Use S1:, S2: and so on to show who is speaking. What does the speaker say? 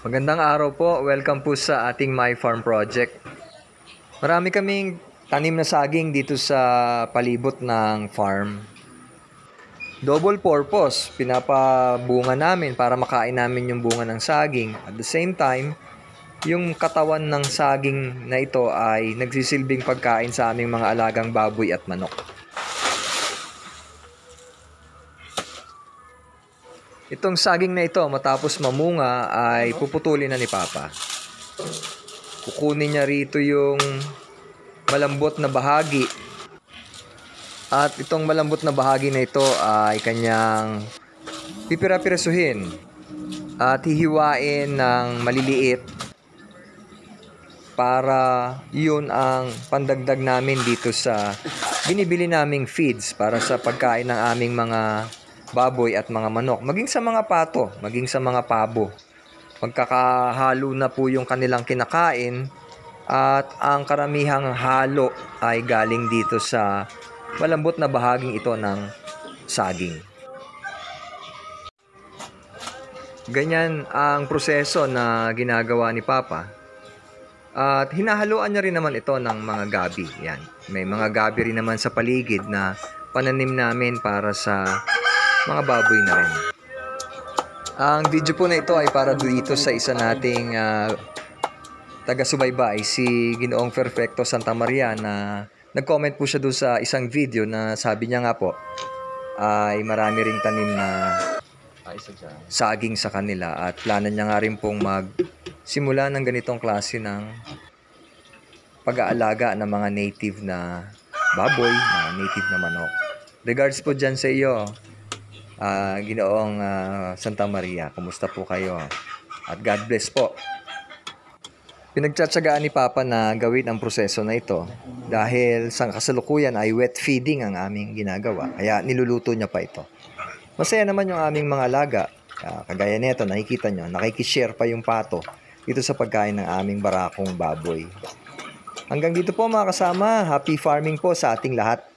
S1: Magandang araw po. Welcome po sa ating My Farm Project. Marami kaming tanim na saging dito sa palibot ng farm. Double purpose. Pinapabunga namin para makain namin yung bunga ng saging. At the same time, yung katawan ng saging na ito ay nagsisilbing pagkain sa aming mga alagang baboy at manok. Itong saging na ito matapos mamunga ay puputulin na ni Papa. Kukunin niya rito yung malambot na bahagi. At itong malambot na bahagi na ito ay kanyang pipira-pirasuhin at hihiwain ng maliliit para yun ang pandagdag namin dito sa binibili naming feeds para sa pagkain ng aming mga baboy at mga manok, maging sa mga pato, maging sa mga pabo. Magkakahalo na po yung kanilang kinakain at ang karamihang halo ay galing dito sa malambot na bahaging ito ng saging. Ganyan ang proseso na ginagawa ni Papa. At hinahaluan niya rin naman ito ng mga gabi. Yan. May mga gabi rin naman sa paligid na pananim namin para sa mga baboy na rin. Ang video po na ito ay para dito sa isa nating taga-subaybay, si Ginoong Perfecto Santa Maria, na nag-comment po siya doon sa isang video na sabi niya nga po ay marami ring tanim na saging sa kanila at plano niya nga rin pong magsimula ng ganitong klase ng pag-aalaga ng mga native na baboy, mga native na manok. Regards po dyan sa iyo, Ginoong Santa Maria. Kumusta po kayo? At God bless po. Pinagtsatsagaan ni Papa na gawin ang proseso na ito dahil sa kasalukuyan ay wet feeding ang aming ginagawa. Kaya niluluto niya pa ito. Masaya naman yung aming mga alaga. Kagaya nito, nakikita nyo, nakikishare pa yung pato dito sa pagkain ng aming barakong baboy. Hanggang dito po mga kasama. Happy farming po sa ating lahat.